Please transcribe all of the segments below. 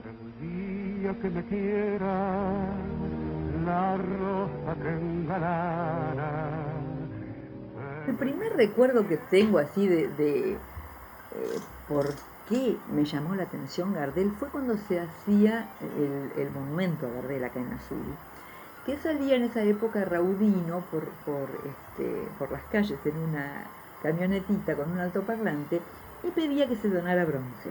El día que me quiera, la rosa que engalana. El primer recuerdo que tengo así de por qué me llamó la atención Gardel fue cuando se hacía el monumento a Gardel acá en Azul, que salía en esa época Raudino por las calles en una camionetita con un altoparlante y pedía que se donara bronce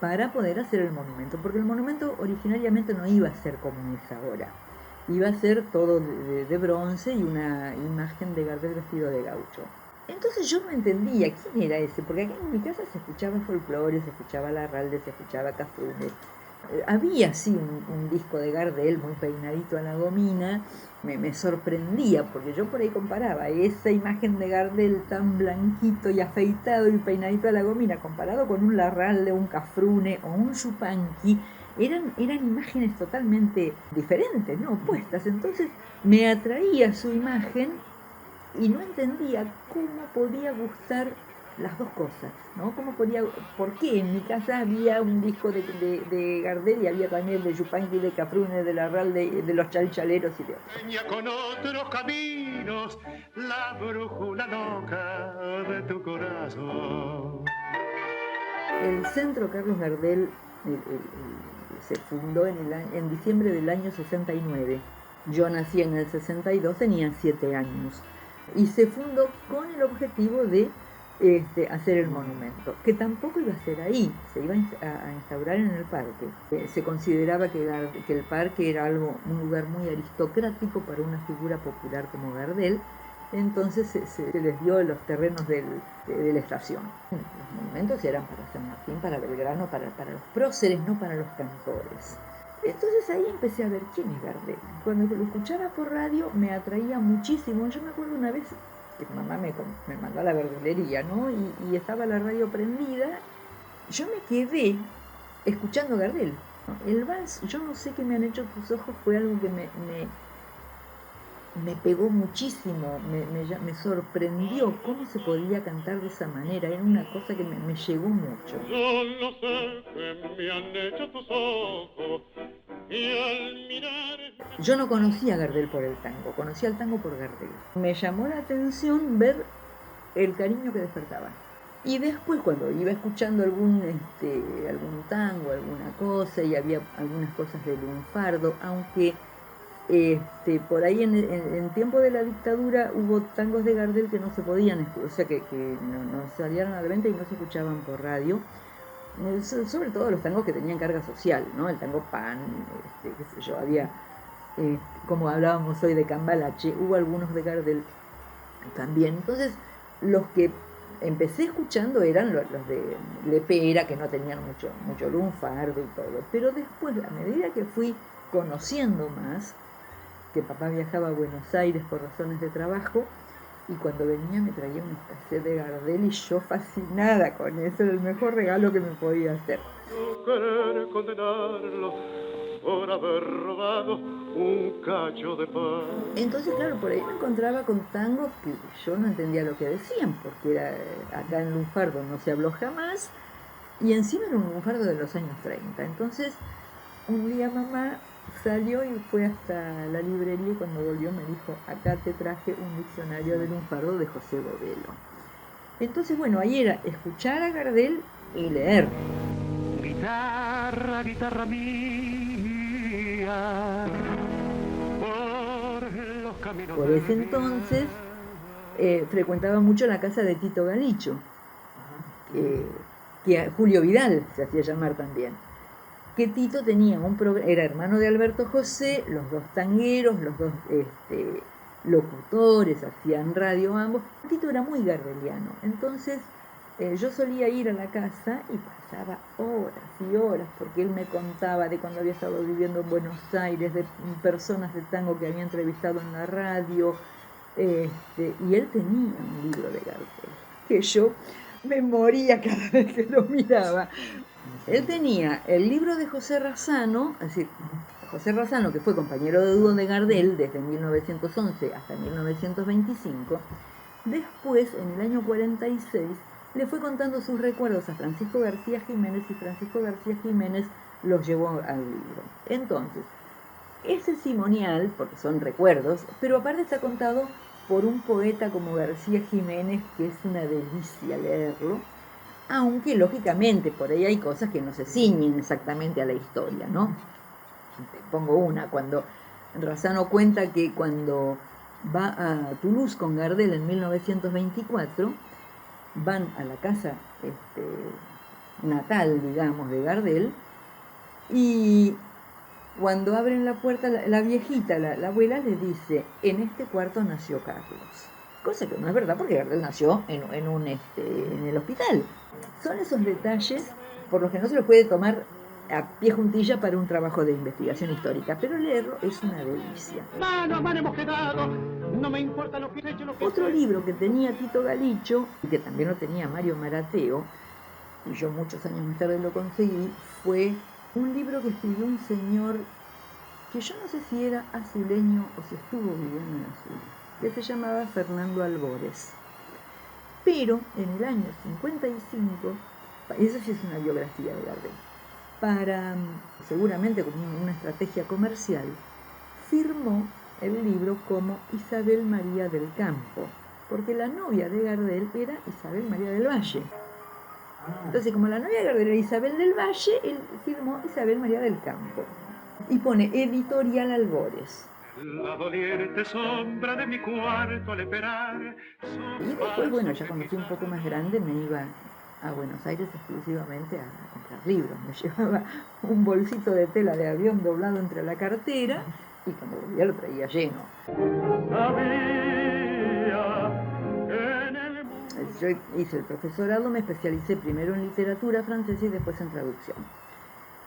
para poder hacer el monumento, porque el monumento originariamente no iba a ser como es ahora, iba a ser todo de bronce y una imagen de Gardel vestido de gaucho. Entonces yo no entendía quién era ese, porque acá en mi casa se escuchaba folclore, se escuchaba Larralde, se escuchaba Cafrune. Había sí un disco de Gardel muy peinadito a la gomina, me sorprendía, porque yo por ahí comparaba esa imagen de Gardel tan blanquito y afeitado y peinadito a la gomina, comparado con un Larralde, un Cafrune o un Yupanqui, eran imágenes totalmente diferentes, ¿no? Opuestas. Entonces me atraía su imagen y no entendía cómo podía gustar las dos cosas, ¿no? ¿Por qué en mi casa había un disco de Gardel y había también de Yupanqui, de Cafrune, de Larral, de los Chalchaleros y de otros? Con otros caminos, la brújula loca de tu corazón. El Centro Carlos Gardel se fundó en diciembre del año 69. Yo nací en el 62, tenía 7 años. Y se fundó con el objetivo de hacer el monumento, que tampoco iba a ser ahí, se iba a instaurar en el parque. Se consideraba que el parque era un lugar muy aristocrático para una figura popular como Gardel, entonces se les dio los terrenos de la estación. Los monumentos eran para San Martín, para Belgrano, para los próceres, no para los cantores. Entonces ahí empecé a ver quién es Gardel. Cuando lo escuchaba por radio me atraía muchísimo. Yo me acuerdo una vez que mamá me mandó a la verdulería, ¿no? Y estaba la radio prendida. Yo me quedé escuchando Gardel. El vals, yo no sé qué me han hecho tus ojos, fue algo que me pegó muchísimo, me sorprendió cómo se podía cantar de esa manera, era una cosa que me llegó mucho. Yo no sé qué me han hecho tus ojos y al mirar... Yo no conocía a Gardel por el tango, conocía el tango por Gardel. Me llamó la atención ver el cariño que despertaba. Y después cuando iba escuchando algún tango, alguna cosa, y había algunas cosas de lunfardo, aunque por ahí en tiempo de la dictadura hubo tangos de Gardel que no se podían, o sea que no salieron a la venta y no se escuchaban por radio, sobre todo los tangos que tenían carga social, ¿no? El tango pan, qué sé yo, había, como hablábamos hoy de Cambalache, hubo algunos de Gardel también. Entonces, los que empecé escuchando eran los de Lepera, que no tenían mucho lunfardo y todo, pero después, a medida que fui conociendo más, que papá viajaba a Buenos Aires por razones de trabajo, y cuando venía me traía unos cassettes de Gardel y yo fascinada con eso, era el mejor regalo que me podía hacer. No querer condenarlo por haber robado un cacho de pan. Entonces, claro, por ahí me encontraba con tangos que yo no entendía lo que decían, porque acá en lunfardo no se habló jamás, y encima era un lunfardo de los años 30. Entonces, un día mamá salió y fue hasta la librería y cuando volvió me dijo, acá te traje un diccionario de lunfardo de José Bovelo. Entonces, bueno, ahí era escuchar a Gardel y leer. Guitarra, guitarra mía, por los caminos Por del ese bien. entonces frecuentaba mucho la casa de Tito Galicho, que Julio Vidal se hacía llamar también. Que Tito tenía era hermano de Alberto José, los dos tangueros, los dos locutores, hacían radio ambos. Tito era muy gardeliano, entonces yo solía ir a la casa y pasaba horas y horas, porque él me contaba de cuando había estado viviendo en Buenos Aires, de personas de tango que había entrevistado en la radio, y él tenía un libro de Gardel, que yo me moría cada vez que lo miraba. Él tenía el libro de José Razzano, es decir, José Razzano, que fue compañero de dúo de Gardel desde 1911 hasta 1925, después, en el año 46, le fue contando sus recuerdos a Francisco García Jiménez, y Francisco García Jiménez los llevó al libro. Entonces, es testimonial, porque son recuerdos, pero aparte está contado por un poeta como García Jiménez, que es una delicia leerlo, aunque lógicamente por ahí hay cosas que no se ciñen exactamente a la historia, ¿no? Te pongo una, cuando Razzano cuenta que cuando va a Toulouse con Gardel en 1924, van a la casa natal, digamos, de Gardel, y cuando abren la puerta, la viejita, la abuela, le dice, en este cuarto nació Carlos. Cosa que no es verdad, porque Gardel nació en el hospital. Son esos detalles por los que no se los puede tomar a pie juntilla para un trabajo de investigación histórica, pero leerlo es una delicia. Mano a mano hemos quedado, no me importa lo que he hecho, lo que Otro libro que tenía Tito Galicho, y que también lo tenía Mario Marateo, y yo muchos años más tarde lo conseguí, fue un libro que escribió un señor que yo no sé si era azuleño o si estuvo viviendo en Azul, que se llamaba Fernando Albores. Pero en el año 55, eso sí es una biografía de Gardel, para, seguramente como una estrategia comercial, firmó el libro como Isabel María del Campo, porque la novia de Gardel era Isabel María del Valle. Entonces, como la novia de Gardel era Isabel del Valle, él firmó Isabel María del Campo. Y pone Editorial Albores. La doliente sombra de mi cuarto al esperar. Y después, bueno, ya cuando fui un poco más grande me iba a Buenos Aires exclusivamente a comprar libros. Me llevaba un bolsito de tela de avión doblado entre la cartera y cuando volvía lo traía lleno. Yo hice el profesorado, me especialicé primero en literatura francesa y después en traducción.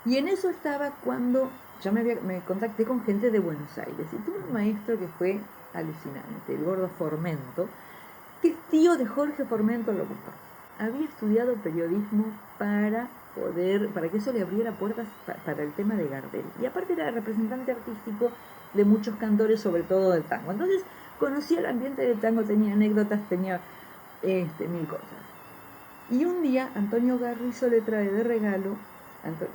Y en eso estaba cuando ya me contacté con gente de Buenos Aires y tuve un maestro que fue alucinante, el gordo Formento, que es tío de Jorge Formento locutor. Había estudiado periodismo para que eso le abriera puertas para el tema de Gardel. Y aparte era representante artístico de muchos cantores, sobre todo del tango. Entonces conocía el ambiente del tango, tenía anécdotas, tenía mil cosas. Y un día Antonio Garrizo le trae de regalo,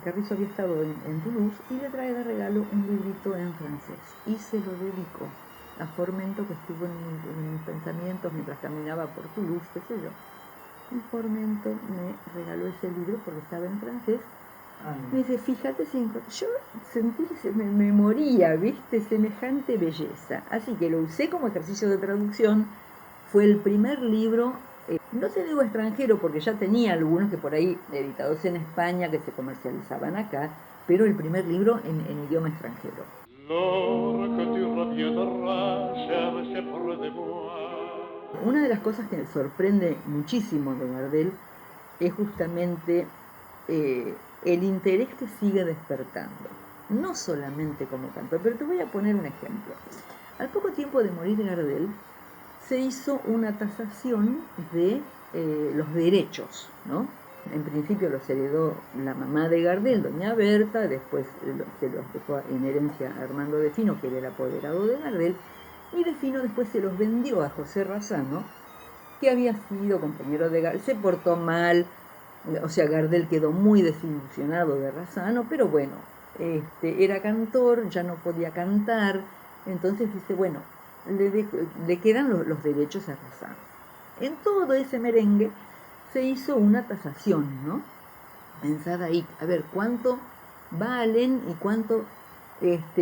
Garrizo había estado en Toulouse, y le trae de regalo un librito en francés. Y se lo dedicó a Formento, que estuvo en mis pensamientos mientras caminaba por Toulouse, qué sé yo. Y Formento me regaló ese libro porque estaba en francés. Me dice, fíjate, yo sentí que me moría, ¿viste? Semejante belleza. Así que lo usé como ejercicio de traducción. Fue el primer libro, no te digo extranjero, porque ya tenía algunos que por ahí editados en España que se comercializaban acá, pero el primer libro en idioma extranjero. Una de las cosas que me sorprende muchísimo de Gardel es justamente el interés que sigue despertando, no solamente como cantor, pero te voy a poner un ejemplo. Al poco tiempo de morir Gardel, se hizo una tasación de los derechos, ¿no? En principio los heredó la mamá de Gardel, doña Berta, después se los dejó en herencia a Armando de Fino, que era el apoderado de Gardel, y de Fino después se los vendió a José Razzano, que había sido compañero de Gardel, se portó mal, o sea, Gardel quedó muy desilusionado de Razzano, pero bueno, era cantor, ya no podía cantar, entonces dice, bueno, le quedan los derechos a Razzano. En todo ese merengue se hizo una tasación, ¿no? Pensada ahí, a ver, cuánto valen y cuánto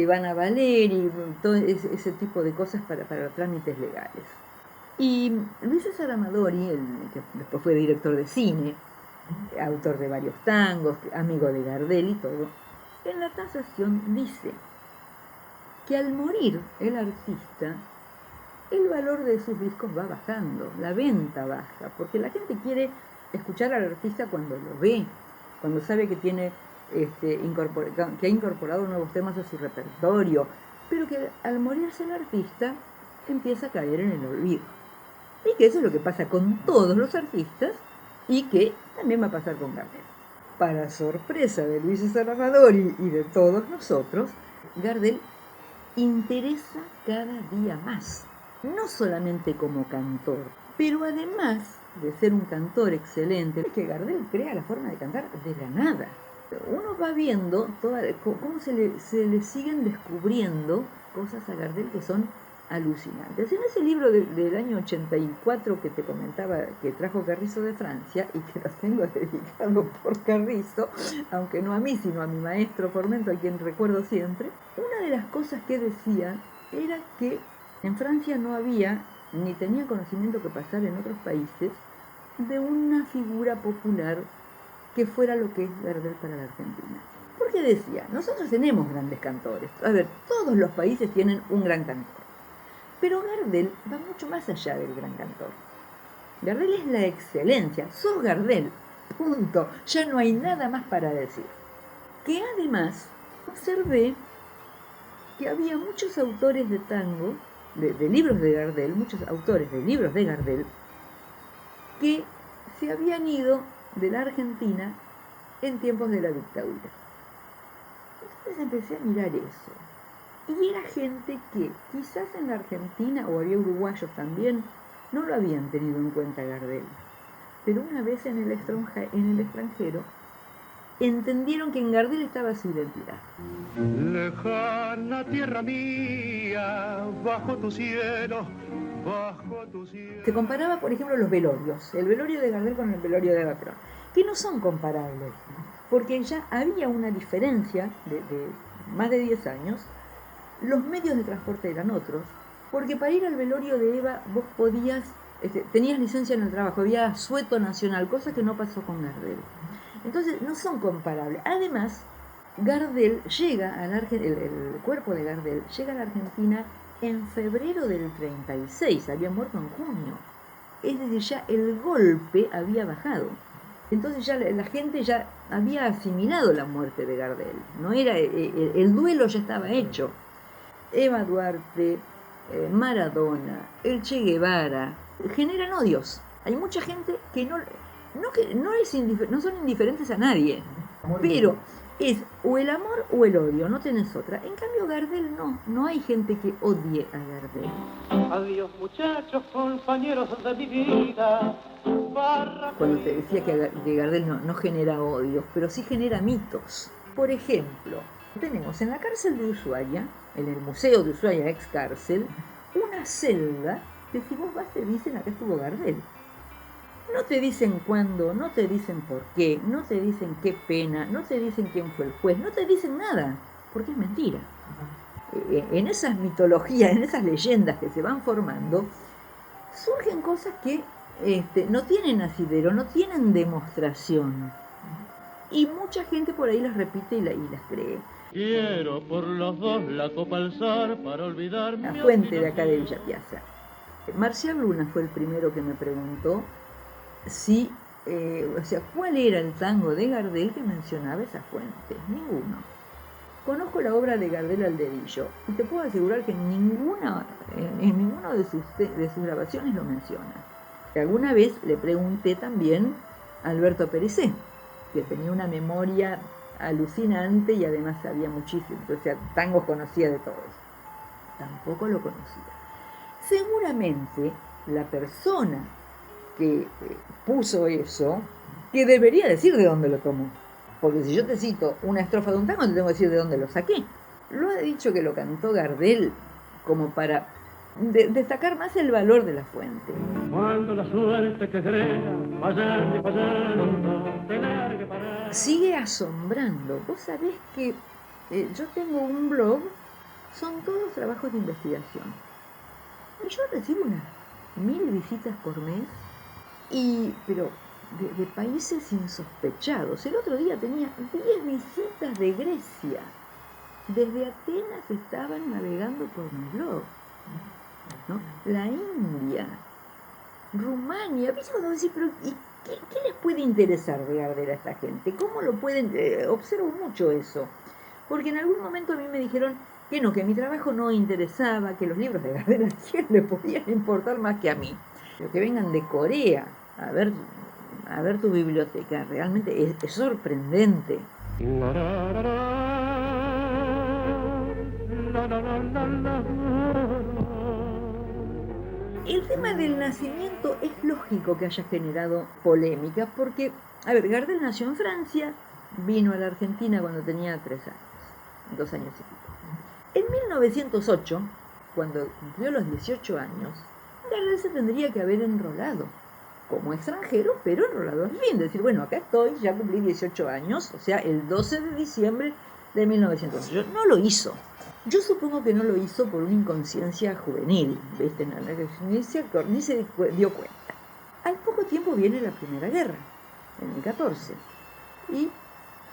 van a valer y todo ese tipo de cosas para trámites legales. Y Luis César Amadori, que después fue director de cine, autor de varios tangos, amigo de Gardel y todo, en la tasación dice que al morir el artista, el valor de sus discos va bajando, la venta baja, porque la gente quiere escuchar al artista cuando lo ve, cuando sabe que tiene que ha incorporado nuevos temas a su repertorio, pero que al morirse el artista empieza a caer en el olvido. Y que eso es lo que pasa con todos los artistas y que también va a pasar con Gardel. Para sorpresa de Luis César Amadori y de todos nosotros, Gardel interesa cada día más, no solamente como cantor, pero además de ser un cantor excelente, es que Gardel crea la forma de cantar de la nada. uno va viendo cómo se le siguen descubriendo cosas a Gardel que son alucinantes. En ese libro del año 84 que te comentaba, que trajo Carrizo de Francia, y que lo tengo dedicado por Carrizo, aunque no a mí, sino a mi maestro Formento, a quien recuerdo siempre, una de las cosas que decía era que en Francia no había, ni tenía conocimiento que pasar en otros países, de una figura popular que fuera lo que es Gardel para la Argentina. Porque decía, nosotros tenemos grandes cantores. A ver, todos los países tienen un gran cantor. Pero Gardel va mucho más allá del gran cantor. Gardel es la excelencia. Sos Gardel. Punto. Ya no hay nada más para decir. Que además observé que había muchos autores de tango, de libros de Gardel, muchos autores de libros de Gardel, que se habían ido de la Argentina en tiempos de la dictadura. Entonces empecé a mirar eso. Y era gente que quizás en la Argentina, o había uruguayos también, no lo habían tenido en cuenta Gardel. Pero una vez en el extranjero, entendieron que en Gardel estaba su identidad. Lejana tierra mía, bajo tu cielo, bajo tu cielo. Se comparaba, por ejemplo, los velorios, el velorio de Gardel con el velorio de Eva Perón, que no son comparables, porque ya había una diferencia de más de 10 años. Los medios de transporte eran otros, porque para ir al velorio de Eva vos podías, tenías licencia en el trabajo, había asueto nacional, cosa que no pasó con Gardel. Entonces no son comparables. Además, Gardel llega a el cuerpo de Gardel llega a la Argentina en febrero del 36, había muerto en junio. Es decir, ya el golpe había bajado. Entonces ya la gente ya había asimilado la muerte de Gardel. No era, el duelo ya estaba hecho. Eva Duarte, Maradona, el Che Guevara, generan odios. Hay mucha gente que no son indiferentes a nadie, pero es o el amor o el odio, no tenés otra. En cambio Gardel no hay gente que odie a Gardel. Adiós muchachos, compañeros de mi vida. Cuando te decía que Gardel no genera odios, pero sí genera mitos. Por ejemplo, tenemos en la cárcel de Ushuaia, en el Museo de Ushuaia, ex cárcel, una celda que si vos vas te dicen acá estuvo Gardel. No te dicen cuándo, no te dicen por qué, no te dicen qué pena, no te dicen quién fue el juez, no te dicen nada, porque es mentira. En esas mitologías, en esas leyendas que se van formando, surgen cosas que no tienen asidero, no tienen demostración. Y mucha gente por ahí las repite y las cree. Quiero por los dos la copa alzar para olvidar La fuente de acá de Villa Piazza. Marcial Luna fue el primero que me preguntó si, cuál era el tango de Gardel que mencionaba esa fuente. Ninguno. Conozco la obra de Gardel al dedillo y te puedo asegurar que en ninguna de sus grabaciones lo menciona. Alguna vez le pregunté también a Alberto Pericé, que tenía una memoria alucinante y además sabía muchísimo, o sea, tangos conocía de todos. Tampoco lo conocía. Seguramente la persona que puso eso, que debería decir de dónde lo tomó. Porque si yo te cito una estrofa de un tango, te tengo que decir de dónde lo saqué. Lo ha dicho que lo cantó Gardel como para destacar más el valor de la fuente. Cuando la suerte que crea, pasando y pasando, tener que parar. Sigue asombrando. Vos sabés que yo tengo un blog, son todos trabajos de investigación. Y yo recibo unas 1000 visitas por mes, pero de países insospechados. El otro día tenía 10 visitas de Grecia. Desde Atenas estaban navegando por mi blog, ¿no? La India, Rumania. ¿Viste cuando decís, pero qué les puede interesar de Gardel a esta gente? ¿Cómo lo pueden? Observo mucho eso. Porque en algún momento a mí me dijeron que mi trabajo no interesaba, que los libros de Gardel a quién le podían importar más que a mí. Pero que vengan de Corea a ver tu biblioteca, realmente es sorprendente. El tema del nacimiento es lógico que haya generado polémica, porque, Gardel nació en Francia, vino a la Argentina cuando tenía 3 años, 2 años y pico. En 1908, cuando cumplió los 18 años, Gardel se tendría que haber enrolado como extranjero, pero enrolado al fin. Decir, bueno, acá estoy, ya cumplí 18 años, o sea, el 12 de diciembre de 1908. No lo hizo. Yo supongo que no lo hizo por una inconsciencia juvenil, ¿viste? Ni se dio cuenta. Al poco tiempo viene la Primera Guerra, en el 14, y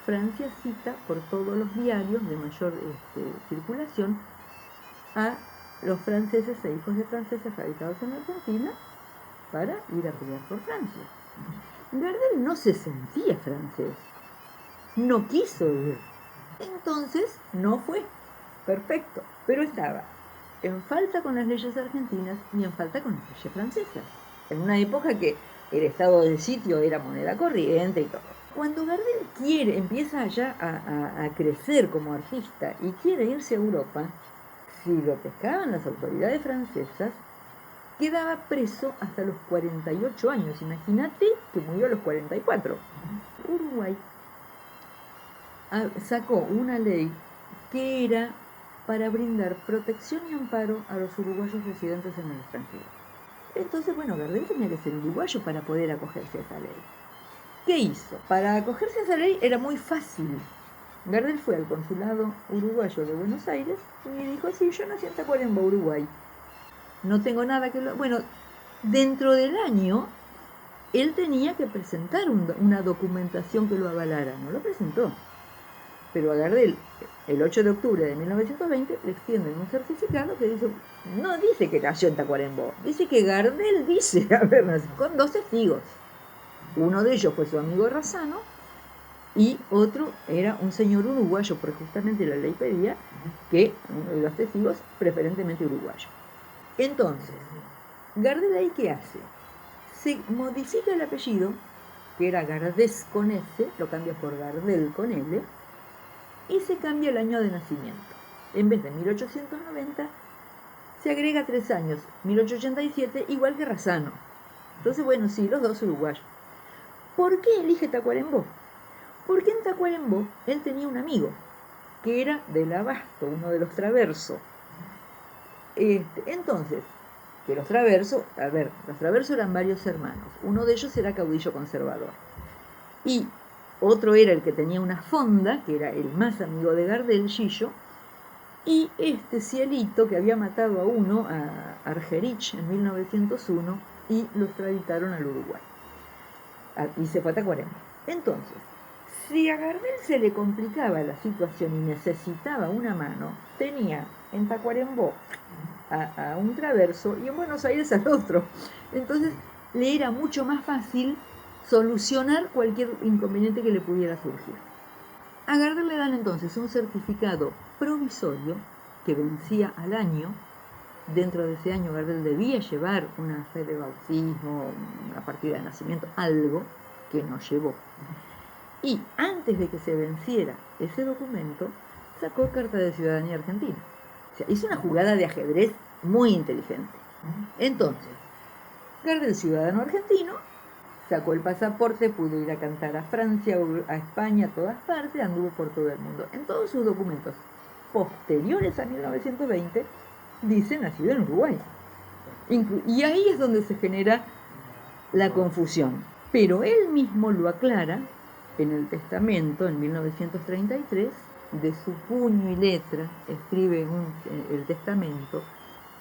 Francia cita por todos los diarios de mayor circulación a los franceses e hijos de franceses radicados en Argentina para ir a pelear por Francia. Gardel no se sentía francés, no quiso ir, entonces no fue. Perfecto, pero estaba en falta con las leyes argentinas y en falta con las leyes francesas, en una época que el estado de sitio era moneda corriente y todo. Cuando Gardel empieza ya a crecer como artista y quiere irse a Europa, si lo pescaban las autoridades francesas, quedaba preso hasta los 48 años. Imagínate que murió a los 44. Uruguay sacó una ley que era para brindar protección y amparo a los uruguayos residentes en el extranjero. Entonces, bueno, Gardel tenía que ser uruguayo para poder acogerse a esa ley. ¿Qué hizo? Para acogerse a esa ley era muy fácil. Gardel fue al consulado uruguayo de Buenos Aires y dijo, sí, yo nací en Tacuarembó, Uruguay. No tengo nada que... Bueno, dentro del año, él tenía que presentar una documentación que lo avalara. No lo presentó. Pero a Gardel, el 8 de octubre de 1920, le extienden un certificado que dice, no dice que nació en Tacuarembó, dice que Gardel dice haber nacido, con 2 testigos. Uno de ellos fue su amigo Razzano y otro era un señor uruguayo, porque justamente la ley pedía que uno de los testigos preferentemente uruguayo. Entonces, Gardel ahí ¿qué hace? Se modifica el apellido, que era Gardés con S, lo cambia por Gardel con L, y se cambia el año de nacimiento. En vez de 1890, se agrega 3 años, 1887, igual que Razzano. Entonces, bueno, sí, los dos uruguayos. ¿Por qué elige Tacuarembó? Porque en Tacuarembó él tenía un amigo, que era del Abasto, uno de los Traverso. Entonces, que los Traverso eran varios hermanos. Uno de ellos era caudillo conservador. Y otro era el que tenía una fonda, que era el más amigo de Gardel, Gillo, y Cielito, que había matado a uno, a Argerich, en 1901, y lo extraditaron al Uruguay. Y se fue a Tacuarembó. Entonces, si a Gardel se le complicaba la situación y necesitaba una mano, tenía en Tacuarembó a un Traverso y en Buenos Aires al otro. Entonces, le era mucho más fácil solucionar cualquier inconveniente que le pudiera surgir. A Gardel le dan entonces un certificado provisorio que vencía al año. Dentro de ese año Gardel debía llevar una fe de bautismo, una partida de nacimiento, algo que no llevó. Y antes de que se venciera ese documento, sacó carta de ciudadanía argentina. O sea, hizo una jugada de ajedrez muy inteligente. Entonces, Gardel, ciudadano argentino, sacó el pasaporte, pudo ir a cantar a Francia, a España, a todas partes, anduvo por todo el mundo. En todos sus documentos posteriores a 1920, dice nacido en Uruguay. Y ahí es donde se genera la confusión. Pero él mismo lo aclara en el testamento, en 1933, de su puño y letra, escribe el testamento,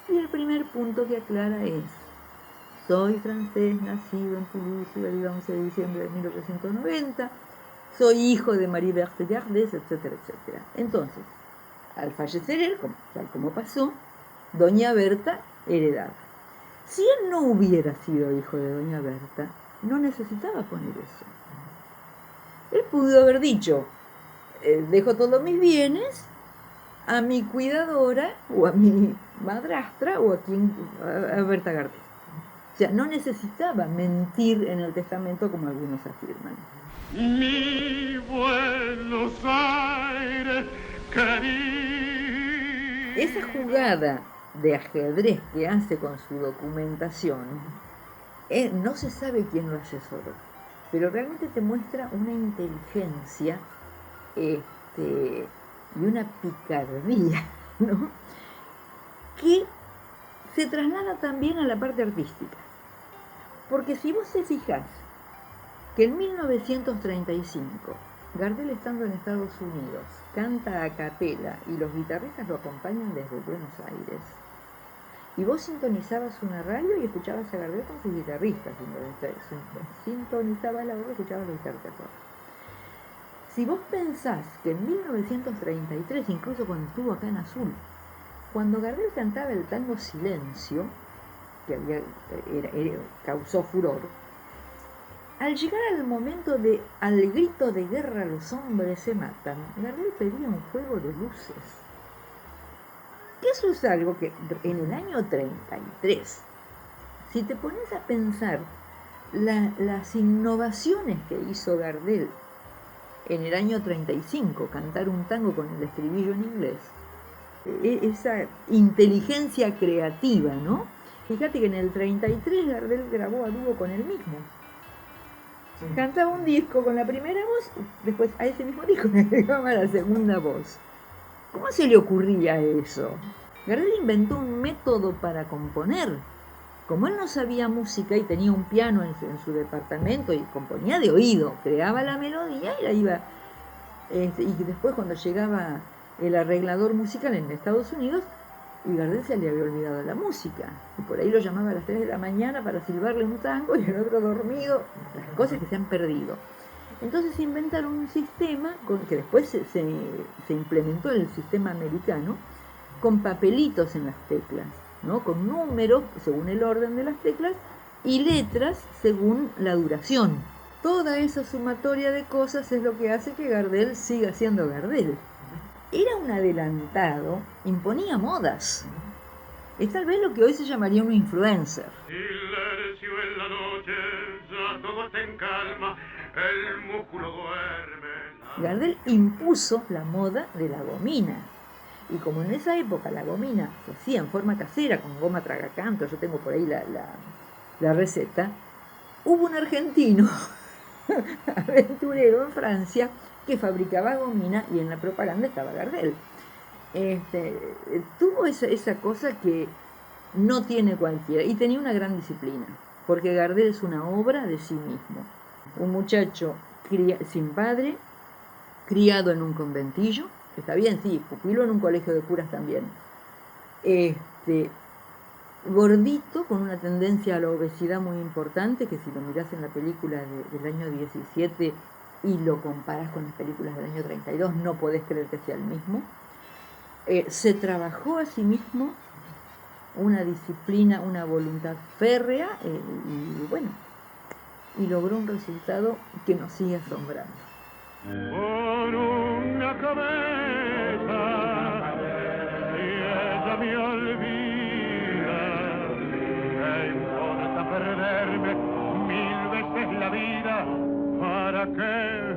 y el primer punto que aclara es: soy francés, nacido en Toulouse el 11 de diciembre de 1890, soy hijo de Marie Berthe Gardés, etcétera, etcétera. Entonces, al fallecer él, tal como pasó, doña Berta heredaba. Si él no hubiera sido hijo de doña Berta, no necesitaba poner eso. Él pudo haber dicho, dejo todos mis bienes a mi cuidadora, o a mi madrastra, o a Berta Gardés. O sea, no necesitaba mentir en el testamento como algunos afirman. Mi Buenos Aires, querido. Esa jugada de ajedrez que hace con su documentación, no se sabe quién lo asesoró. pero realmente te muestra una inteligencia y una picardía, ¿no? Que se traslada también a la parte artística. Porque si vos te fijás que en 1935, Gardel, estando en Estados Unidos, canta a capela y los guitarristas lo acompañan desde Buenos Aires, y vos sintonizabas una radio y escuchabas a Gardel con sus guitarristas, sintonizabas la voz y escuchabas los guitarristas. Si vos pensás que en 1933, incluso cuando estuvo acá en Azul, cuando Gardel cantaba el tango Silencio, que causó furor, al llegar al momento de al grito de guerra los hombres se matan, Gardel pedía un juego de luces. Eso es algo que en el año 33, si te pones a pensar las innovaciones que hizo Gardel en el año 35, cantar un tango con el estribillo en inglés, esa inteligencia creativa, ¿no? Fíjate que en el 33 Gardel grabó a dúo con él mismo. Cantaba un disco con la primera voz, después a ese mismo disco le agregaba la segunda voz. ¿Cómo se le ocurría eso? Gardel inventó un método para componer. Como él no sabía música y tenía un piano en su departamento y componía de oído, creaba la melodía y la iba... y después cuando llegaba el arreglador musical en Estados Unidos, y Gardel se le había olvidado la música. Y por ahí lo llamaba a las 3 de la mañana para silbarle un tango y el otro dormido. Las cosas que se han perdido. Entonces inventaron un sistema que después se implementó en el sistema americano, con papelitos en las teclas, ¿no? Con números según el orden de las teclas y letras según la duración. Toda esa sumatoria de cosas es lo que hace que Gardel siga siendo Gardel. Era un adelantado, imponía modas. Es tal vez lo que hoy se llamaría un influencer. Silencio en la noche, ya todo está en calma, el músculo duerme. Gardel impuso la moda de la gomina. Y como en esa época la gomina se hacía en forma casera, con goma tragacanto, yo tengo por ahí la receta, hubo un argentino aventurero en Francia que fabricaba gomina y en la propaganda estaba Gardel. Tuvo esa cosa que no tiene cualquiera y tenía una gran disciplina, porque Gardel es una obra de sí mismo. Un muchacho sin padre, criado en un conventillo, está bien, sí, pupilo en un colegio de curas también, gordito, con una tendencia a la obesidad muy importante, que si lo mirás en la película del año 17 y lo comparas con las películas del año 32, no podés creer que sea el mismo. Se trabajó a sí mismo una disciplina, una voluntad férrea, y bueno, y logró un resultado que nos sigue asombrando. Por una cabeza, y ella me olvida, ¿qué importa perderme 1000 veces la vida? ¿Para qué